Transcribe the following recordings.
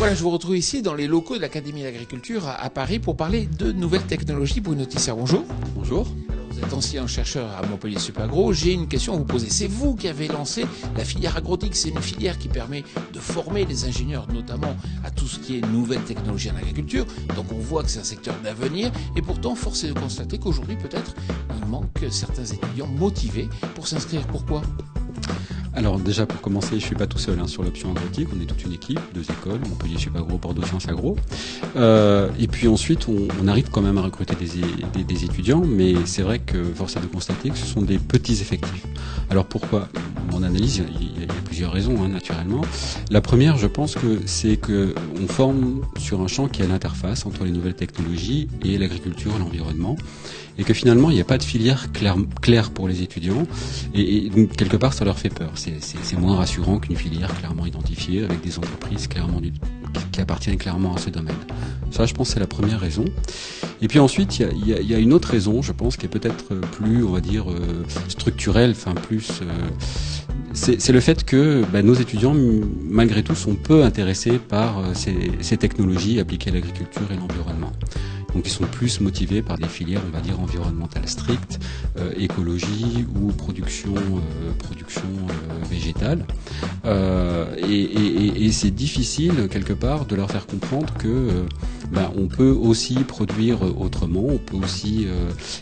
Voilà, je vous retrouve ici dans les locaux de l'Académie d'agriculture à Paris pour parler de nouvelles technologies. Bruno Tisser, bonjour. Bonjour. Alors, vous êtes ancien chercheur à Montpellier Supagro. J'ai une question à vous poser. C'est vous qui avez lancé la filière agrotique. C'est une filière qui permet de former les ingénieurs, notamment à tout ce qui est nouvelles technologies en agriculture. Donc on voit que c'est un secteur d'avenir. Et pourtant, force est de constater qu'aujourd'hui, peut-être, il manque certains étudiants motivés pour s'inscrire. Pourquoi ? Alors déjà pour commencer, je ne suis pas tout seul sur l'option agrotique, on est toute une équipe, 2 écoles, Montpellier Supagro, Bordeaux Sciences Agro. Et puis ensuite, on arrive quand même à recruter des étudiants, mais c'est vrai que force est de constater que ce sont des petits effectifs. Alors pourquoi ? Mon analyse, il y a plusieurs raisons naturellement. La première, je pense que c'est qu'on forme sur un champ qui est à l'interface entre les nouvelles technologies et l'agriculture et l'environnement. Et que finalement, il n'y a pas de filière claire pour les étudiants. Et donc, quelque part, ça leur fait peur. C'est moins rassurant qu'une filière clairement identifiée, avec des entreprises qui appartiennent clairement à ce domaine. Ça, je pense, c'est la première raison. Et puis ensuite, il y a une autre raison, je pense, qui est peut-être plus, on va dire, structurelle, c'est le fait que nos étudiants, malgré tout, sont peu intéressés par ces technologies appliquées à l'agriculture et l'environnement. Donc ils sont plus motivés par des filières, on va dire, environnementales strictes, écologie ou production végétale. Et c'est difficile, quelque part, de leur faire comprendre que on peut aussi produire autrement, on peut aussi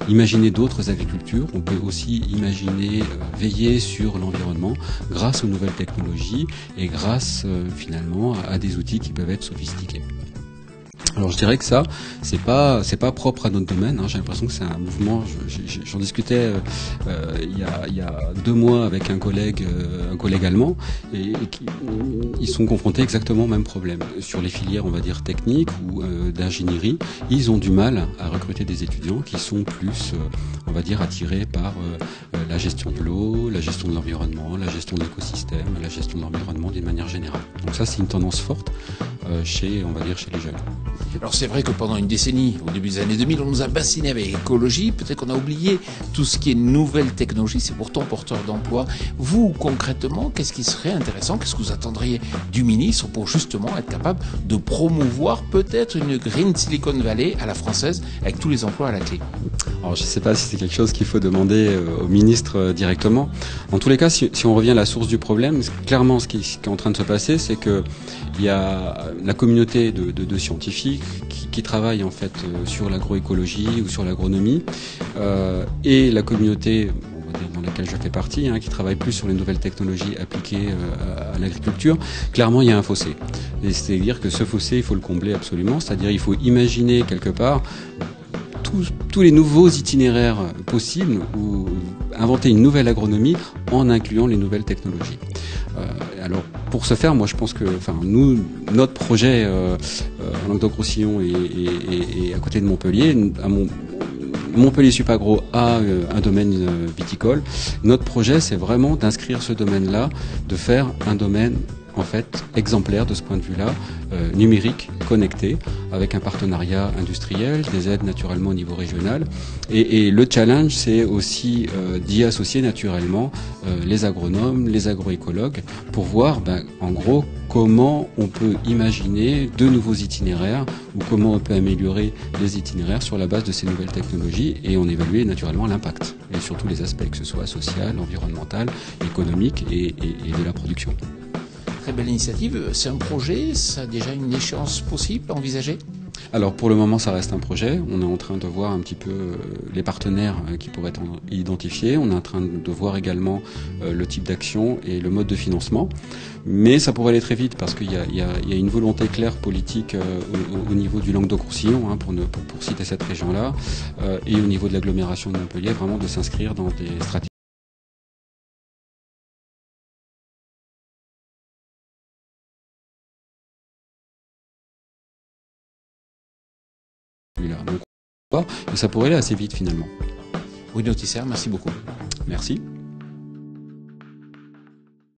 imaginer d'autres agricultures, on peut aussi imaginer veiller sur l'environnement grâce aux nouvelles technologies et grâce finalement à des outils qui peuvent être sophistiqués. Alors je dirais que ça, c'est pas propre à notre domaine. J'ai l'impression que c'est un mouvement. J'en discutais il y a 2 mois avec un collègue allemand, et ils sont confrontés exactement au même problème. Sur les filières, on va dire techniques ou d'ingénierie, ils ont du mal à recruter des étudiants qui sont plus, on va dire, attirés par la gestion de l'eau, la gestion de l'environnement, la gestion de l'écosystème, la gestion de l'environnement d'une manière générale. Donc ça, c'est une tendance forte chez les jeunes. Alors c'est vrai que pendant une décennie, au début des années 2000, on nous a bassiné avec l'écologie. Peut-être qu'on a oublié tout ce qui est nouvelles technologies. C'est pourtant porteur d'emploi. Vous, concrètement, qu'est-ce qui serait intéressant ? Qu'est-ce que vous attendriez du ministre pour justement être capable de promouvoir peut-être une Green Silicon Valley à la française avec tous les emplois à la clé ? Alors je ne sais pas si c'est quelque chose qu'il faut demander au ministre directement. En tous les cas, si on revient à la source du problème, clairement ce qui est en train de se passer, c'est que il y a la communauté de scientifiques qui travaillent en fait sur l'agroécologie ou sur l'agronomie et la communauté dans laquelle je fais partie, qui travaille plus sur les nouvelles technologies appliquées à l'agriculture. Clairement, il y a un fossé. C'est-à-dire que ce fossé, il faut le combler absolument. C'est-à-dire il faut imaginer quelque part tous les nouveaux itinéraires possibles ou inventer une nouvelle agronomie en incluant les nouvelles technologies. Alors pour ce faire, moi je pense que notre projet en Languedoc-Roussillon et à côté de Montpellier, Montpellier Supagro a un domaine viticole. Notre projet, c'est vraiment d'inscrire ce domaine-là, de faire un domaine en fait exemplaire de ce point de vue-là, numérique, connecté, avec un partenariat industriel, des aides naturellement au niveau régional. Et le challenge, c'est aussi d'y associer naturellement les agronomes, les agroécologues, pour voir en gros comment on peut imaginer de nouveaux itinéraires ou comment on peut améliorer les itinéraires sur la base de ces nouvelles technologies et en évaluer naturellement l'impact et surtout les aspects, que ce soit social, environnemental, économique et de la production. Très belle initiative. C'est un projet, ça a déjà une échéance possible à envisager ? Alors pour le moment ça reste un projet, on est en train de voir un petit peu les partenaires qui pourraient être identifiés, on est en train de voir également le type d'action et le mode de financement, mais ça pourrait aller très vite parce qu'il y a une volonté claire politique au niveau du Languedoc-Roussillon, pour citer cette région-là, et au niveau de l'agglomération de Montpellier, vraiment de s'inscrire dans des stratégies. Donc, et ça pourrait aller assez vite finalement. Bruno Tisser, merci beaucoup. Merci.